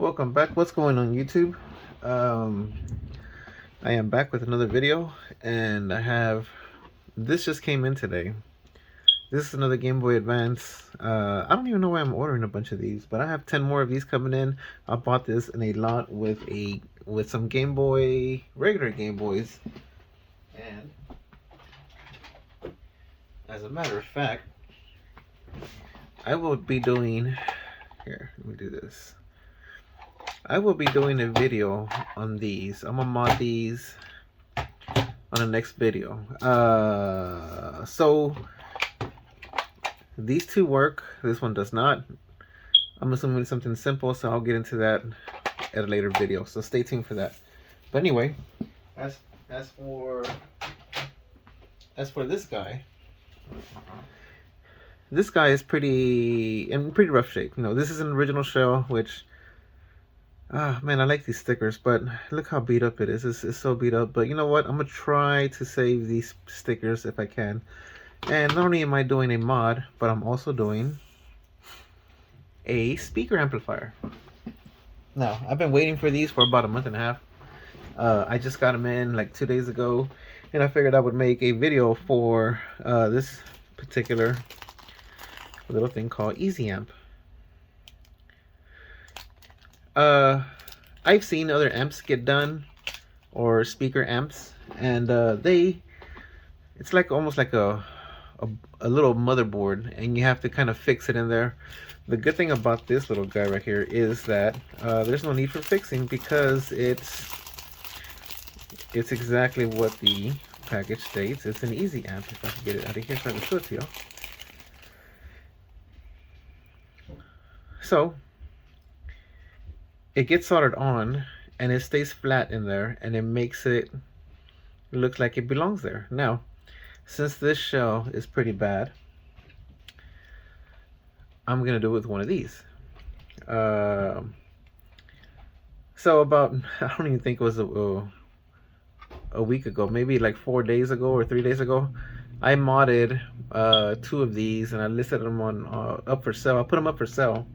Welcome back. What's going on YouTube? Um, I am back with another video, and this just came in today. This is another Gameboy Advance. I don't even know why I'm ordering a bunch of these, but I have 10 more of these coming in. I bought this in a lot with some regular Game Boys, and as a matter of fact, I will be doing here. Let me do this. I will be doing a video on these. I'm gonna mod these on the next video. So these two work. This one does not. I'm assuming something simple, so I'll get into that at a later video. So stay tuned for that. But anyway, as for this guy is in pretty rough shape. You know, this is an original shell, which man, I like these stickers, but look how beat up it is. It's so beat up. But you know what? I'm gonna try to save these stickers if I can. And not only am I doing a mod, but I'm also doing a speaker amplifier. Now, I've been waiting for these for about a month and a half. I just got them in like 2 days ago, and I figured I would make a video for this particular little thing called Easy Amp. I've seen other amps get done, or speaker amps, and it's like almost like a little motherboard, and you have to kind of fix it in there. The good thing about this little guy right here is that there's no need for fixing, because it's exactly what the package states. It's an Easy Amp. If I can get it out of here so I can show it to you. So it gets soldered on, and it stays flat in there, and it makes it look like it belongs there. Now, since this shell is pretty bad, I'm gonna do it with one of these. So about, I don't even think it was a week ago, maybe like 4 days ago or 3 days ago, I modded 2 of these, and I listed them on up for sale. I put them up for sale,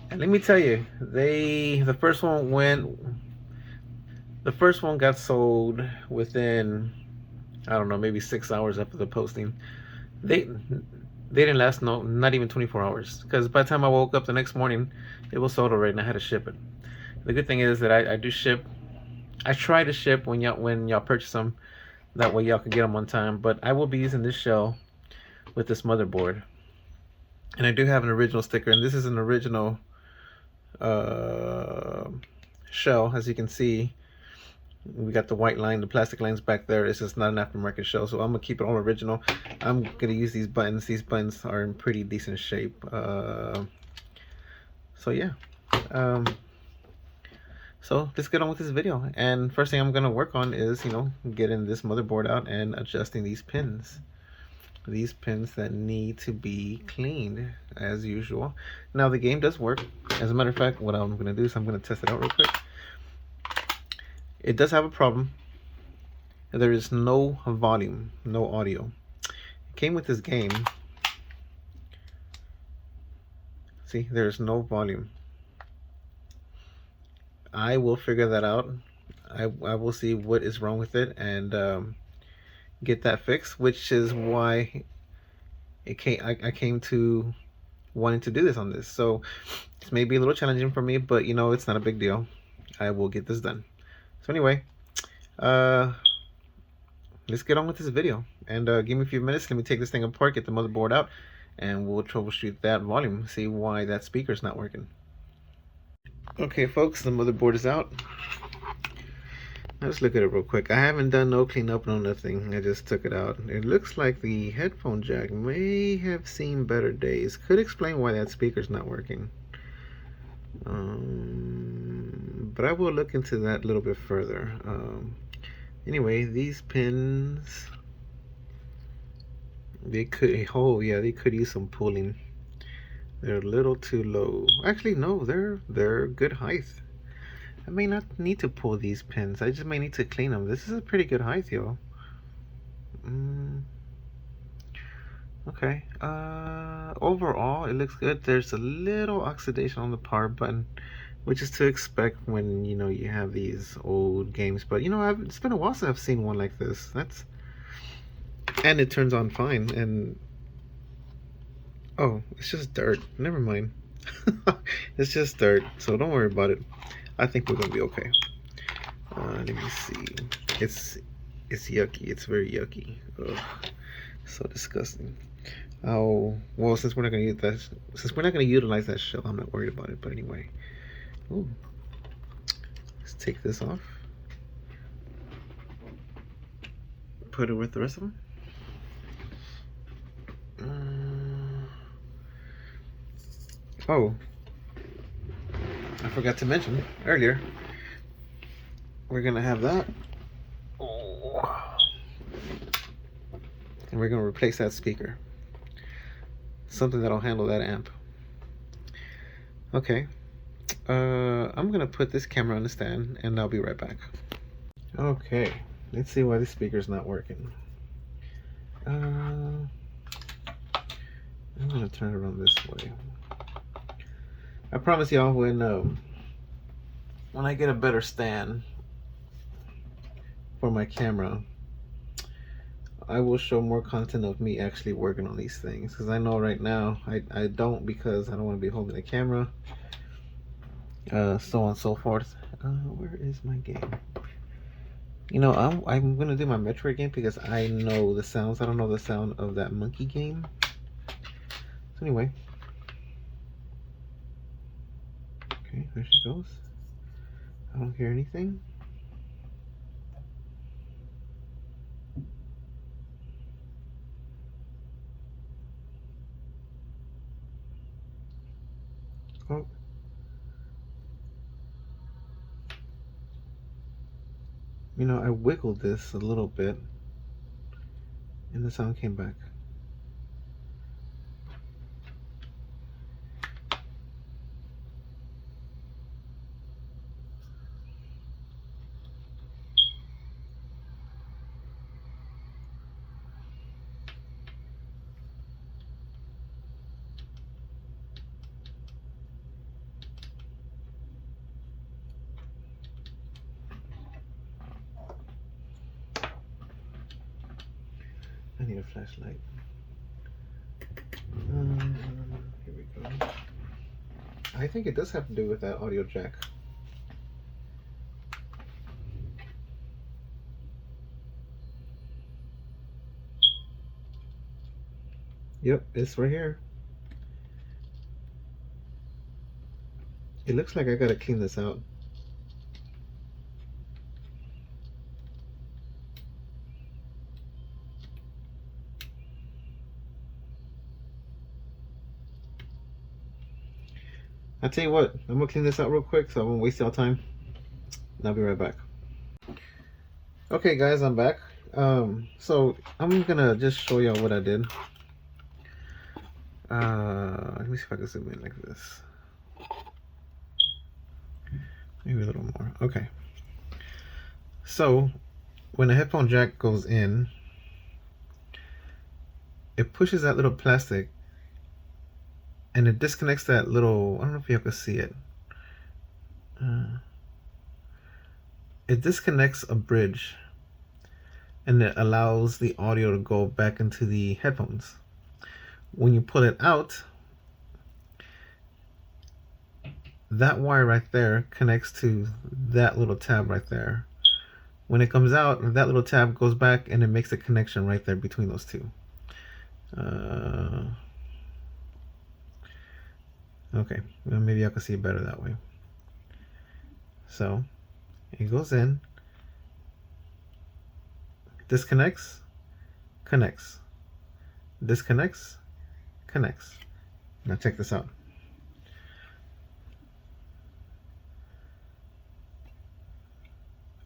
and let me tell you, the first one got sold within, I don't know, maybe 6 hours after the posting. They didn't last not even 24 hours, because by the time I woke up the next morning, it was sold already, and I had to ship it. The good thing is that I do ship. I try to ship when y'all purchase them. That way y'all can get them on time. But I will be using this shell with this motherboard, and I do have an original sticker, and this is an original shell. As you can see, we got the white line, the plastic lines back there. It's just not an aftermarket shell, so I'm gonna keep it all original. I'm gonna use these buttons. These buttons are in pretty decent shape. So yeah. So let's get on with this video. And first thing I'm gonna work on is, getting this motherboard out and adjusting these pins. These pins that need to be cleaned as usual. Now the game does work. As a matter of fact, what I'm gonna do is I'm gonna test it out real quick. It does have a problem. There is no volume, no audio. It came with this game. See, there's no volume. I will figure that out. I will see what is wrong with it and get that fixed, which is why I came to wanting to do this on this. So this may be a little challenging for me, but it's not a big deal. I will get this done. So anyway, let's get on with this video, and give me a few minutes. Let me take this thing apart, get the motherboard out, and we'll troubleshoot that volume, see why that speaker's not working. Okay folks, the motherboard is out. Let's look at it real quick. I haven't done no cleanup, no nothing. I just took it out. It looks like the headphone jack may have seen better days. Could explain why that speaker's not working. But I will look into that a little bit further. Anyway, these pins, they could use some pulling. They're a little too low. Actually, no, they're good height. I may not need to pull these pins. I just may need to clean them. This is a pretty good height, yo. Okay. Overall, it looks good. There's a little oxidation on the power button, which is to expect when, you know, you have these old games. But you know, it's been a while since I've seen one like this. And it turns on fine. And oh, it's just dirt. Never mind. It's just dirt, so don't worry about it. I think we're gonna be okay. Let me see. It's yucky. It's very yucky. Ugh, so disgusting. Oh well, since we're not gonna utilize that shell, I'm not worried about it. But anyway, ooh, let's take this off. Put it with the rest of them. Oh, I forgot to mention earlier. We're gonna have that. Oh. And we're gonna replace that speaker. Something that'll handle that amp. Okay. I'm gonna put this camera on the stand and I'll be right back. Okay, let's see why this speaker's not working. I'm gonna turn it around this way. I promise y'all, when I get a better stand for my camera, I will show more content of me actually working on these things, because I know right now I don't, because I don't want to be holding the camera, so on and so forth. Where is my game? You know, I'm gonna do my Metroid game because I know the sounds. I don't know the sound of that monkey game. So anyway, okay, there she goes. I don't hear anything. Oh. You know, I wiggled this a little bit and the sound came back. I need a flashlight. Here we go. I think it does have to do with that audio jack. Yep, it's right here. It looks like I gotta clean this out. I'll tell you what, I'm gonna clean this out real quick so I won't waste y'all time. And I'll be right back. Okay guys, I'm back. So I'm gonna just show y'all what I did. Let me see if I can zoom in like this. Maybe a little more. Okay. So when the headphone jack goes in, it pushes that little plastic and it disconnects that little, I don't know if you can see it. It disconnects a bridge and it allows the audio to go back into the headphones. When you pull it out, that wire right there connects to that little tab right there. When it comes out, that little tab goes back and it makes a connection right there between those two. Okay, well, maybe I can see it better that way. So it goes in, disconnects, connects, disconnects, connects. Now check this out.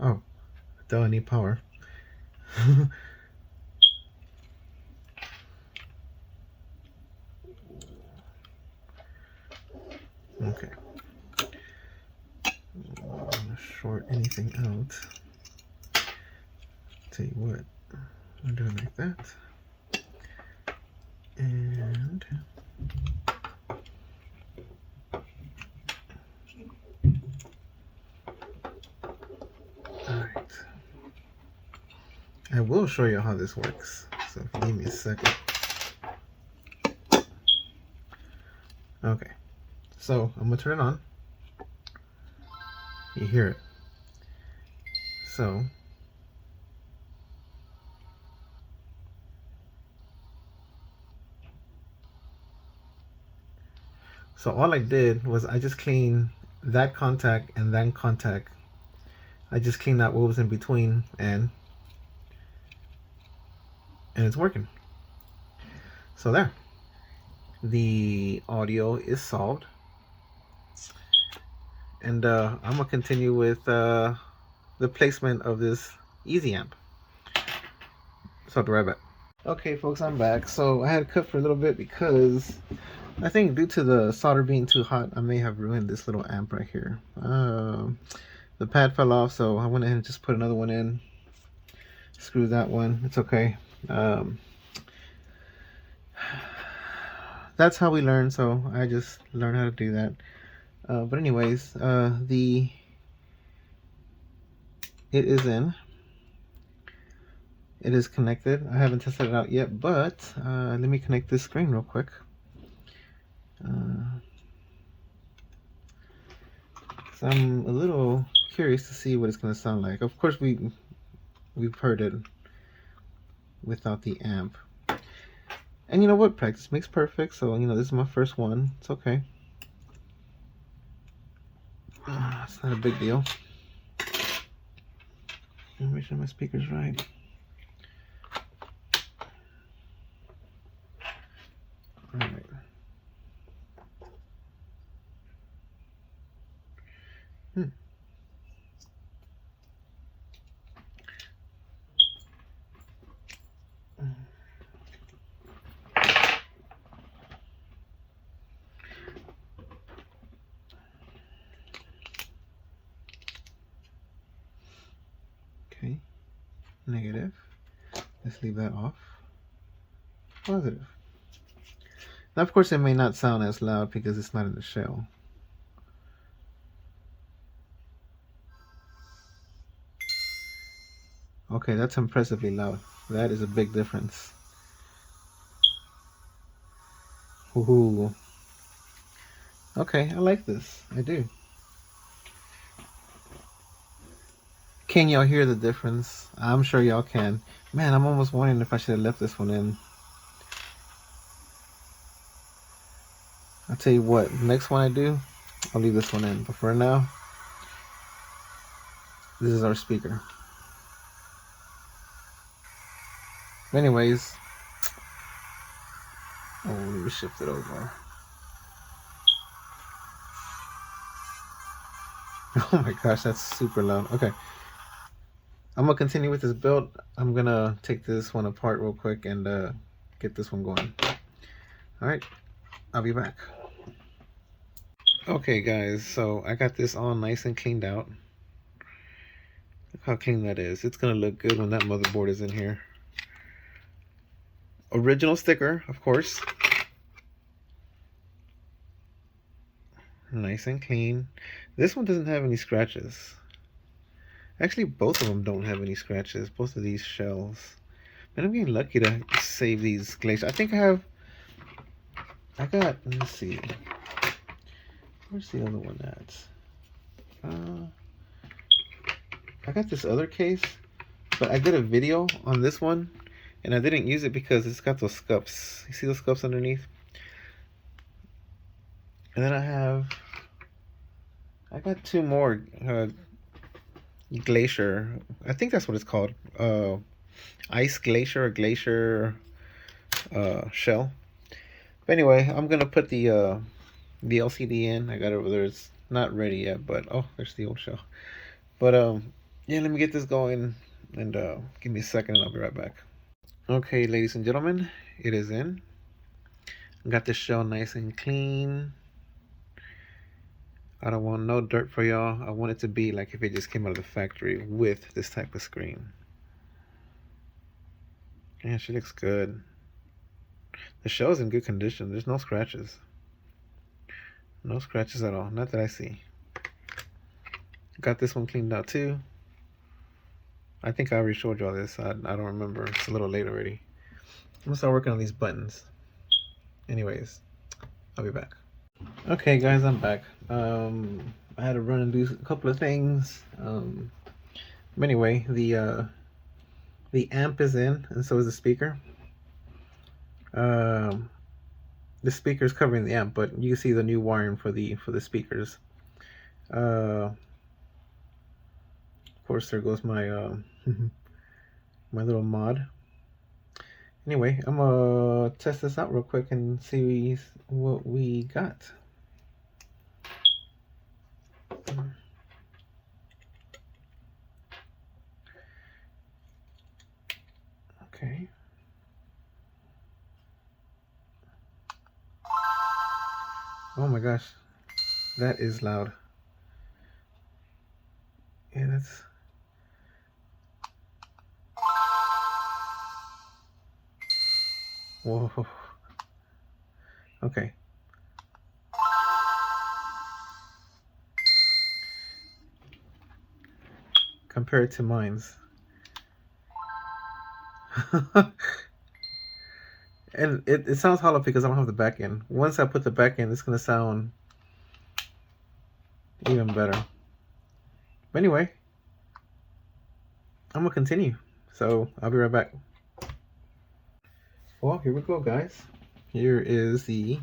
Oh, do I need power? Okay. I'm gonna short anything out. Tell you what, I'm doing like that. And I will show you how this works. So give me a second. Okay, so I'm gonna turn it on. You hear it. So all I did was I just cleaned that contact and that contact. I just cleaned out what was in between, and it's working. So there, the audio is solved, and I'm gonna continue with the placement of this easy amp. So I'll be right back. Okay, folks, I'm back. So I had to cut for a little bit because I think due to the solder being too hot, I may have ruined this little amp right here. The pad fell off, so I went ahead and just put another one in. Screw that one. It's okay. That's how we learn, so I just learned how to do that. But anyways, it is in. It is connected. I haven't tested it out yet, but let me connect this screen real quick. So I'm a little curious to see what it's going to sound like. Of course, we've heard it without the amp. And you know what? Practice makes perfect. So, you know, this is my first one. It's okay. It's not a big deal. Let me make sure my speaker's right. All right. Okay. Negative. Let's leave that off. Positive. Now, of course, it may not sound as loud because it's not in the shell. Okay, that's impressively loud. That is a big difference. Ooh. Okay, I like this. I do. Can y'all hear the difference? I'm sure y'all can. Man, I'm almost wondering if I should have left this one in. I'll tell you what, next one I do, I'll leave this one in. But for now, this is our speaker. Anyways, oh, let me shift it over. Oh my gosh, that's super loud. Okay, I'm gonna continue with this build. I'm gonna take this one apart real quick and get this one going. All right, I'll be back. Okay guys, so I got this all nice and cleaned out. Look how clean that is. It's gonna look good when that motherboard is in here. Original sticker, of course. Nice and clean. This one doesn't have any scratches. Actually, both of them don't have any scratches. Both of these shells. Man, I'm getting lucky to save these glaciers. I think I got, let me see. Where's the other one at? I got this other case, but I did a video on this one, and I didn't use it because it's got those scuffs. You see those scuffs underneath? And then I got two more glacier. I think that's what it's called. Ice glacier or glacier shell. But anyway, I'm gonna put the LCD in. I got it over there. It's not ready yet, but oh, there's the old shell. But yeah, let me get this going, and give me a second, and I'll be right back. Okay, ladies and gentlemen, it is in. Got the shell nice and clean. I don't want no dirt for y'all. I want it to be like if it just came out of the factory with this type of screen. Yeah, she looks good. The shell's in good condition. There's no scratches. No scratches at all. Not that I see. Got this one cleaned out too. I think I already showed you all this. I don't remember. It's a little late already. I'm gonna start working on these buttons. Anyways, I'll be back. Okay, guys, I'm back. I had to run and do a couple of things. But anyway, the amp is in, and so is the speaker. The speaker is covering the amp, but you can see the new wiring for the speakers. Of course, there goes my my little mod. Anyway, I'm gonna test this out real quick and see what we got. Okay. Oh my gosh, that is loud. Yeah, that's... Whoa. Okay. Compared to mine's. And it sounds hollow because I don't have the back end. Once I put the back end, it's gonna sound even better. But anyway, I'm gonna continue. So I'll be right back. Well, here we go, guys. Here is the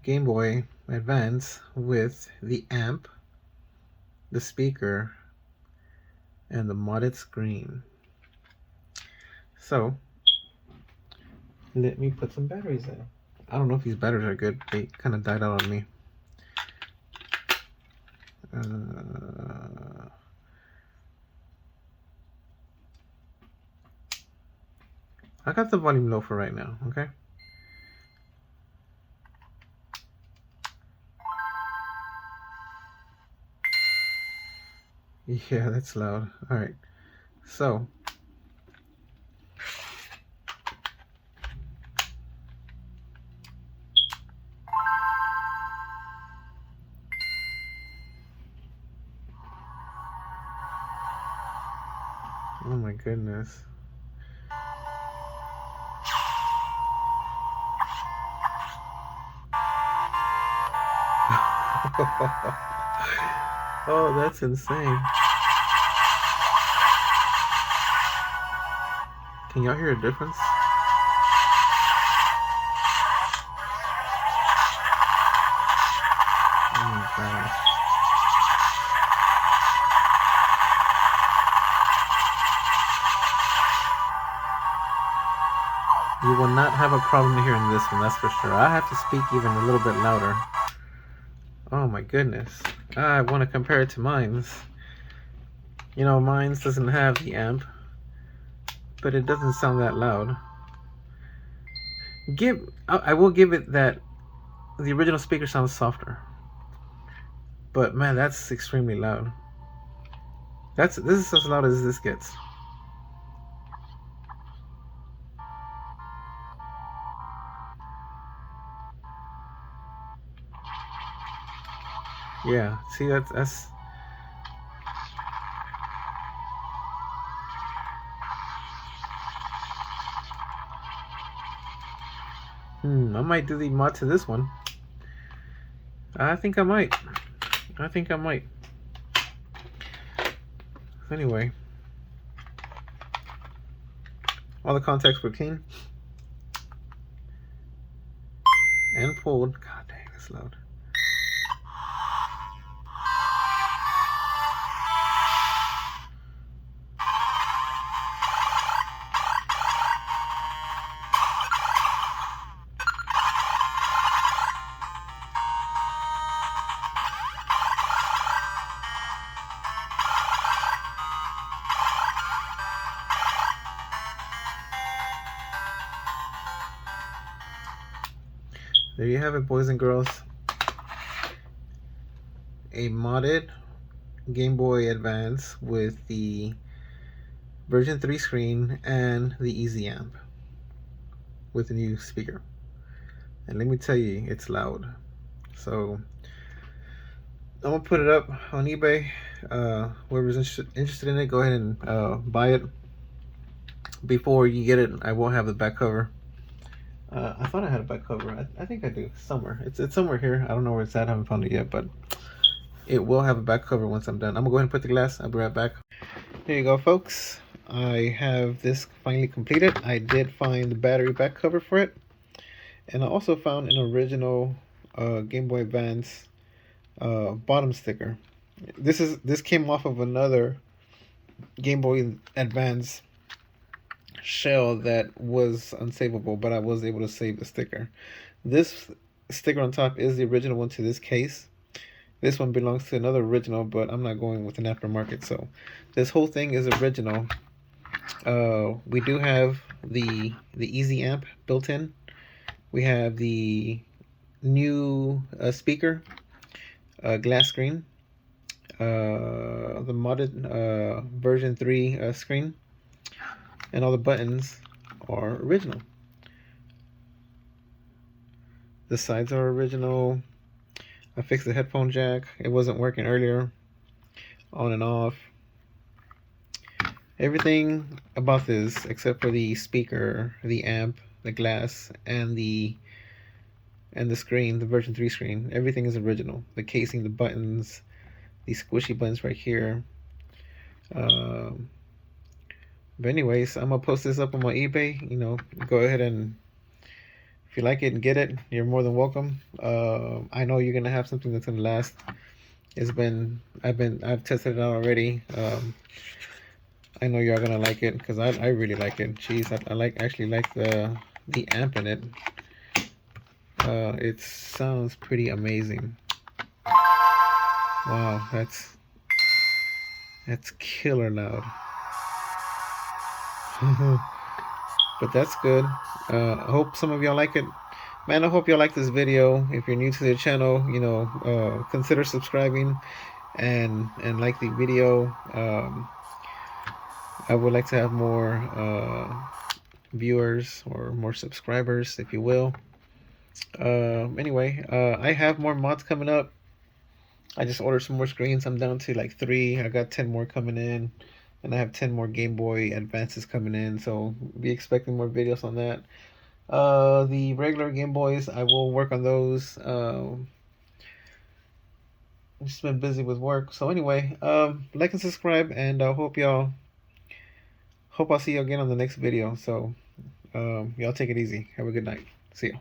Game Boy Advance with the amp, the speaker, and the modded screen. So let me put some batteries in. I don't know if these batteries are good. They kind of died out on me. I got the volume low for right now, okay? Yeah, that's loud. All right, so oh my goodness. Oh, that's insane. Can y'all hear a difference? Oh my gosh. You will not have a problem hearing this one, that's for sure. I have to speak even a little bit louder. Oh my goodness. I want to compare it to mine's. You know, mine's doesn't have the amp, but it doesn't sound that loud. I will give it that the original speaker sounds softer. But man, that's extremely loud. This is as loud as this gets. Yeah, see that's I might do the mod to this one. I think I might. Anyway, all the contacts were clean and pulled. God dang, that's loud. There you have it, boys and girls. A modded Game Boy Advance with the version 3 screen and the Easy Amp with the new speaker. And let me tell you, it's loud. So I'm gonna put it up on eBay. Whoever's interested in it, go ahead and buy it. Before you get it, I won't have the back cover. I thought I had a back cover. I think I do somewhere. It's somewhere here. I don't know where it's at. I haven't found it yet, but it will have a back cover once I'm done. I'm gonna go ahead and put the glass. I'll be right back. Here you go, folks. I have this finally completed. I did find the battery back cover for it, and I also found an original Game Boy Advance bottom sticker. This came off of another Game Boy Advance shell that was unsavable, but I was able to save the sticker. This sticker on top is the original one to this case. This one belongs to another original, but I'm not going with an aftermarket, so this whole thing is original. We do have the easy amp built in. We have the new speaker, glass screen, the modded version 3 screen, and all the buttons are original. The sides are original. I fixed the headphone jack. It wasn't working earlier, on and off. Everything about this, except for the speaker, the amp, the glass, and the screen, the version 3 screen, everything is original. The casing, the buttons, these squishy buttons right here. But anyways, I'm gonna post this up on my eBay. You know, go ahead and if you like it and get it, you're more than welcome. I know you're gonna have something that's gonna last. I've tested it out already. I know you're gonna like it because I really like it. Jeez, I actually like the amp in it. It sounds pretty amazing. Wow, that's killer loud. But that's good. I hope some of y'all like it. Man, I hope y'all like this video. If you're new to the channel, you know, consider subscribing and like the video. I would like to have more viewers or more subscribers, if you will. Anyway, I have more mods coming up. I just ordered some more screens. I'm down to like 3. I got 10 more coming in, and I have 10 more Game Boy Advances coming in. So be expecting more videos on that. The regular Game Boys, I will work on those. I've just been busy with work. So anyway, like and subscribe, and I hope I'll see you again on the next video. So y'all take it easy. Have a good night. See ya.